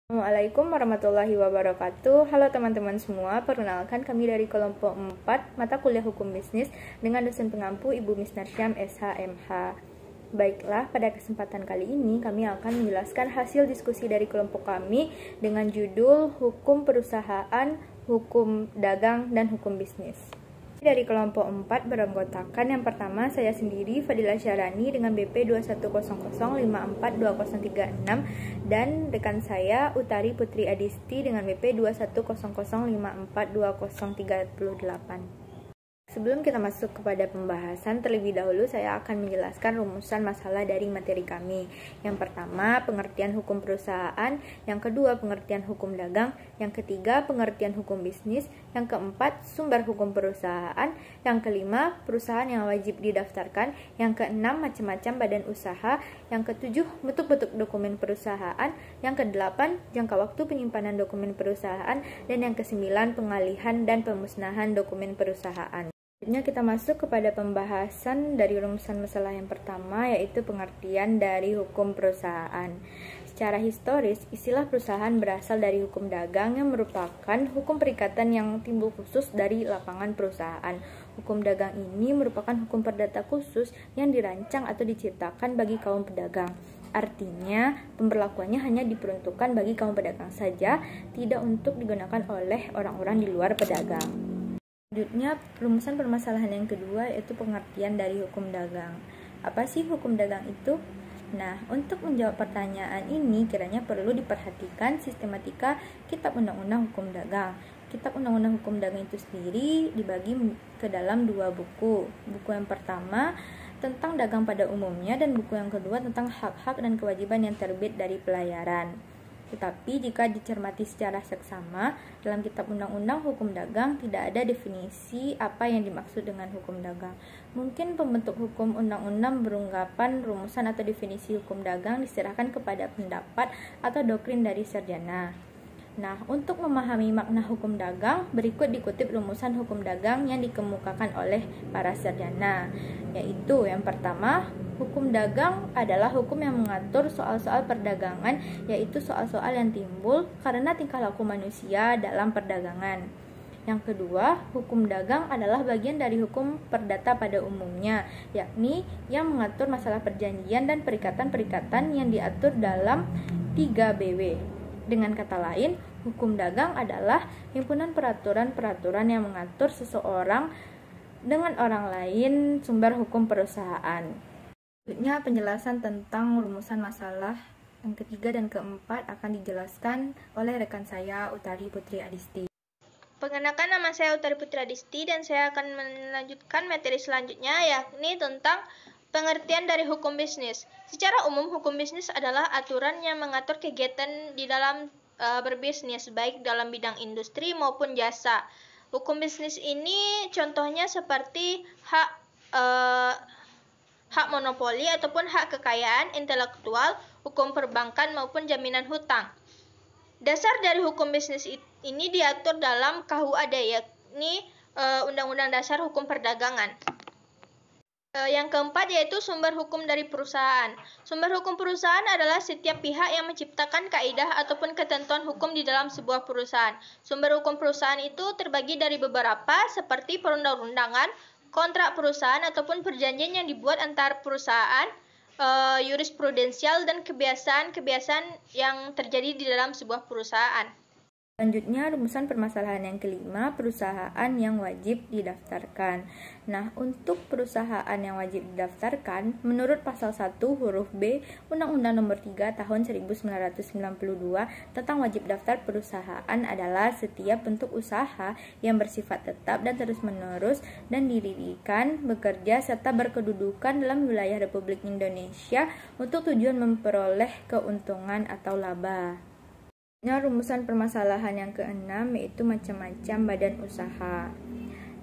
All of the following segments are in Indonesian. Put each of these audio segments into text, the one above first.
Assalamualaikum warahmatullahi wabarakatuh. Halo teman-teman semua, perkenalkan kami dari kelompok 4 mata kuliah hukum bisnis dengan dosen pengampu Ibu Miss Narsyam SHMH. Baiklah, pada kesempatan kali ini kami akan menjelaskan hasil diskusi dari kelompok kami dengan judul Hukum Perusahaan, Hukum Dagang, dan Hukum Bisnis. Dari kelompok 4 beranggotakan yang pertama saya sendiri Fadilah Syarani dengan BP 2100542036 dan rekan saya Utari Putri Adisti dengan BP 2100542038. Sebelum kita masuk kepada pembahasan, terlebih dahulu saya akan menjelaskan rumusan masalah dari materi kami. Yang pertama, pengertian hukum perusahaan. Yang kedua, pengertian hukum dagang. Yang ketiga, pengertian hukum bisnis. Yang keempat, sumber hukum perusahaan. Yang kelima, perusahaan yang wajib didaftarkan. Yang keenam, macam-macam badan usaha. Yang ketujuh, bentuk-bentuk dokumen perusahaan. Yang kedelapan, jangka waktu penyimpanan dokumen perusahaan. Dan yang kesembilan, pengalihan dan pemusnahan dokumen perusahaan. Selanjutnya kita masuk kepada pembahasan dari rumusan masalah yang pertama, yaitu pengertian dari hukum perusahaan. Secara historis, istilah perusahaan berasal dari hukum dagang yang merupakan hukum perikatan yang timbul khusus dari lapangan perusahaan. Hukum dagang ini merupakan hukum perdata khusus yang dirancang atau diciptakan bagi kaum pedagang. Artinya, pemberlakuannya hanya diperuntukkan bagi kaum pedagang saja, tidak untuk digunakan oleh orang-orang di luar pedagang. Selanjutnya, rumusan permasalahan yang kedua yaitu pengertian dari hukum dagang. Apa sih hukum dagang itu? Nah, untuk menjawab pertanyaan ini kiranya perlu diperhatikan sistematika Kitab Undang-Undang Hukum Dagang. Kitab Undang-Undang Hukum Dagang itu sendiri dibagi ke dalam dua buku. Buku yang pertama tentang dagang pada umumnya dan buku yang kedua tentang hak-hak dan kewajiban yang terbit dari pelayaran. Tetapi jika dicermati secara seksama, dalam Kitab Undang-Undang Hukum Dagang tidak ada definisi apa yang dimaksud dengan hukum dagang. Mungkin pembentuk hukum undang-undang berunggapan rumusan atau definisi hukum dagang diserahkan kepada pendapat atau doktrin dari sarjana. Nah, untuk memahami makna hukum dagang, berikut dikutip rumusan hukum dagang yang dikemukakan oleh para sarjana, yaitu yang pertama, hukum dagang adalah hukum yang mengatur soal-soal perdagangan, yaitu soal-soal yang timbul karena tingkah laku manusia dalam perdagangan. Yang kedua, hukum dagang adalah bagian dari hukum perdata pada umumnya, yakni yang mengatur masalah perjanjian dan perikatan-perikatan yang diatur dalam 3BW. Dengan kata lain, hukum dagang adalah himpunan peraturan-peraturan yang mengatur seseorang dengan orang lain sumber hukum perusahaan. Selanjutnya, penjelasan tentang rumusan masalah yang ketiga dan keempat akan dijelaskan oleh rekan saya Utari Putri Adisti. Perkenalkan, nama saya Utari Putri Adisti dan saya akan melanjutkan materi selanjutnya, yakni tentang pengertian dari hukum bisnis. Secara umum, hukum bisnis adalah aturan yang mengatur kegiatan di dalam berbisnis, baik dalam bidang industri maupun jasa. Hukum bisnis ini contohnya seperti hak monopoli ataupun hak kekayaan intelektual, hukum perbankan maupun jaminan hutang. Dasar dari hukum bisnis ini diatur dalam KUHD, yakni Undang-Undang Dasar Hukum Perdagangan. Yang keempat yaitu sumber hukum dari perusahaan. Sumber hukum perusahaan adalah setiap pihak yang menciptakan kaidah ataupun ketentuan hukum di dalam sebuah perusahaan. Sumber hukum perusahaan itu terbagi dari beberapa seperti perundang-undangan, kontrak perusahaan ataupun perjanjian yang dibuat antar perusahaan, jurisprudensial dan kebiasaan-kebiasaan yang terjadi di dalam sebuah perusahaan. Selanjutnya, rumusan permasalahan yang kelima, perusahaan yang wajib didaftarkan. Nah, untuk perusahaan yang wajib didaftarkan, menurut pasal 1 huruf B Undang-Undang Nomor 3 Tahun 1992 tentang wajib daftar perusahaan adalah setiap bentuk usaha yang bersifat tetap dan terus-menerus dan didirikan, bekerja, serta berkedudukan dalam wilayah Republik Indonesia untuk tujuan memperoleh keuntungan atau laba. Rumusan permasalahan yang keenam yaitu macam-macam badan usaha.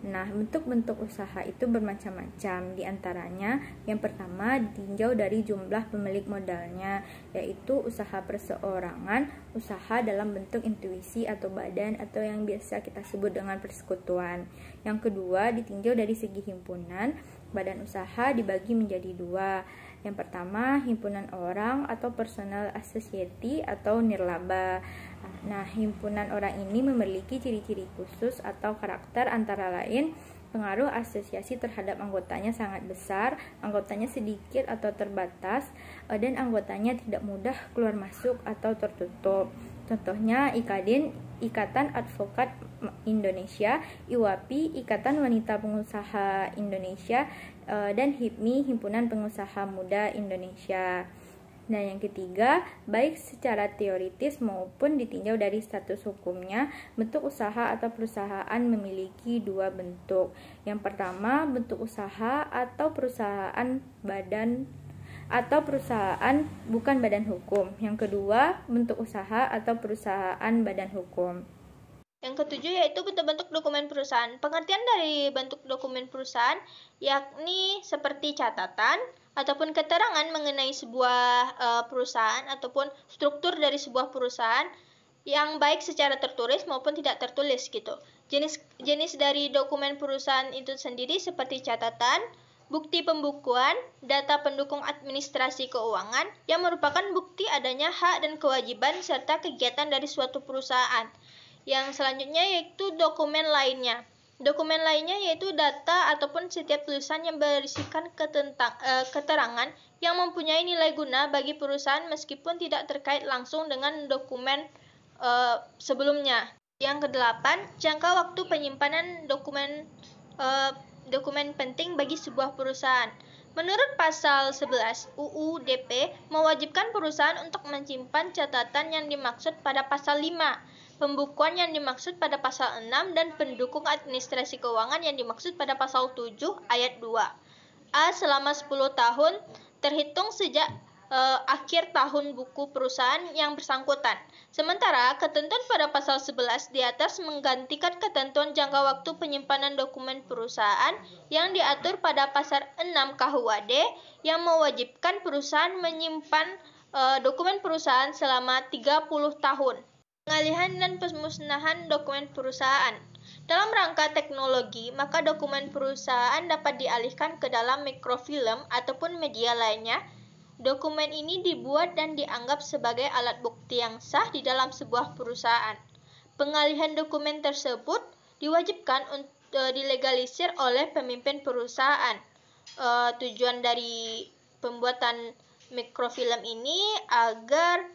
Nah, bentuk-bentuk usaha itu bermacam-macam. Di antaranya, yang pertama ditinjau dari jumlah pemilik modalnya, yaitu usaha perseorangan, usaha dalam bentuk intuisi atau badan atau yang biasa kita sebut dengan persekutuan. Yang kedua ditinjau dari segi himpunan, badan usaha dibagi menjadi dua. Yang pertama, himpunan orang atau personal society atau nirlaba. Nah, himpunan orang ini memiliki ciri-ciri khusus atau karakter, antara lain pengaruh asosiasi terhadap anggotanya sangat besar, anggotanya sedikit atau terbatas, dan anggotanya tidak mudah keluar masuk atau tertutup. Contohnya IKADIN, Ikatan Advokat Indonesia, IWAPI, Ikatan Wanita Pengusaha Indonesia, dan HIPMI, Himpunan Pengusaha Muda Indonesia. Nah, yang ketiga, baik secara teoritis maupun ditinjau dari status hukumnya, bentuk usaha atau perusahaan memiliki dua bentuk. Yang pertama, bentuk usaha atau perusahaan bukan badan hukum. Yang kedua, bentuk usaha atau perusahaan badan hukum. Yang ketujuh yaitu bentuk-bentuk dokumen perusahaan. Pengertian dari bentuk dokumen perusahaan yakni seperti catatan ataupun keterangan mengenai sebuah perusahaan ataupun struktur dari sebuah perusahaan yang baik secara tertulis maupun tidak tertulis gitu. Jenis dari dokumen perusahaan itu sendiri seperti catatan, bukti pembukuan, data pendukung administrasi keuangan yang merupakan bukti adanya hak dan kewajiban serta kegiatan dari suatu perusahaan. Yang selanjutnya yaitu dokumen lainnya. Dokumen lainnya yaitu data ataupun setiap tulisan yang berisikan keterangan yang mempunyai nilai guna bagi perusahaan meskipun tidak terkait langsung dengan dokumen sebelumnya. Yang kedelapan, jangka waktu penyimpanan dokumen penting bagi sebuah perusahaan. Menurut pasal 11 UU DP mewajibkan perusahaan untuk menyimpan catatan yang dimaksud pada pasal 5. Pembukuan yang dimaksud pada pasal 6 dan pendukung administrasi keuangan yang dimaksud pada pasal 7 ayat 2. A selama 10 tahun terhitung sejak akhir tahun buku perusahaan yang bersangkutan. Sementara ketentuan pada pasal 11 di atas menggantikan ketentuan jangka waktu penyimpanan dokumen perusahaan yang diatur pada pasal 6 KUHD yang mewajibkan perusahaan menyimpan dokumen perusahaan selama 30 tahun. Pengalihan dan pemusnahan dokumen perusahaan. Dalam rangka teknologi, maka dokumen perusahaan dapat dialihkan ke dalam mikrofilm ataupun media lainnya. Dokumen ini dibuat dan dianggap sebagai alat bukti yang sah di dalam sebuah perusahaan. Pengalihan dokumen tersebut diwajibkan untuk dilegalisir oleh pemimpin perusahaan. Tujuan dari pembuatan mikrofilm ini agar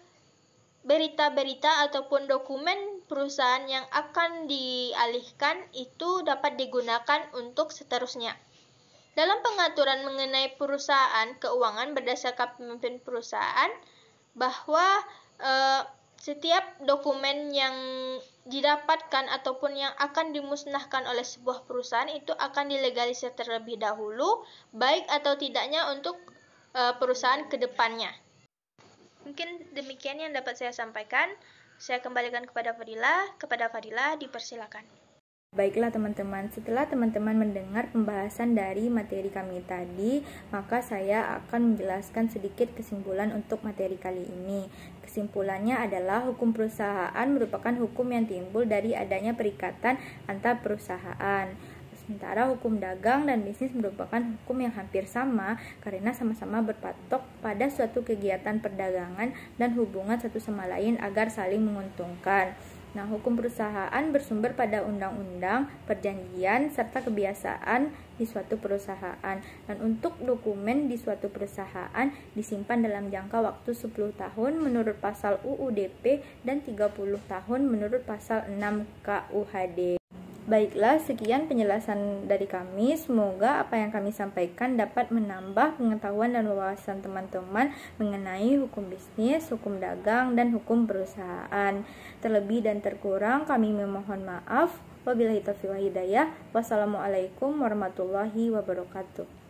berita-berita ataupun dokumen perusahaan yang akan dialihkan itu dapat digunakan untuk seterusnya. Dalam pengaturan mengenai perusahaan keuangan berdasarkan pemimpin perusahaan, bahwa setiap dokumen yang didapatkan ataupun yang akan dimusnahkan oleh sebuah perusahaan itu akan dilegalisir terlebih dahulu, baik atau tidaknya untuk perusahaan ke depannya. Mungkin demikian yang dapat saya sampaikan. Saya kembalikan kepada Fadila. Kepada Fadila, dipersilakan. Baiklah teman-teman, setelah teman-teman mendengar pembahasan dari materi kami tadi, maka saya akan menjelaskan sedikit kesimpulan untuk materi kali ini. Kesimpulannya adalah hukum perusahaan merupakan hukum yang timbul dari adanya perikatan antar perusahaan. Sementara hukum dagang dan bisnis merupakan hukum yang hampir sama karena sama-sama berpatok pada suatu kegiatan perdagangan dan hubungan satu sama lain agar saling menguntungkan. Nah, hukum perusahaan bersumber pada undang-undang, perjanjian, serta kebiasaan di suatu perusahaan. Dan untuk dokumen di suatu perusahaan disimpan dalam jangka waktu 10 tahun menurut pasal UUDP dan 30 tahun menurut pasal 6 KUHD. Baiklah, sekian penjelasan dari kami. Semoga apa yang kami sampaikan dapat menambah pengetahuan dan wawasan teman-teman mengenai hukum bisnis, hukum dagang, dan hukum perusahaan. Terlebih dan terkurang kami memohon maaf. Wabillahi taufiq wal hidayah. Wassalamualaikum warahmatullahi wabarakatuh.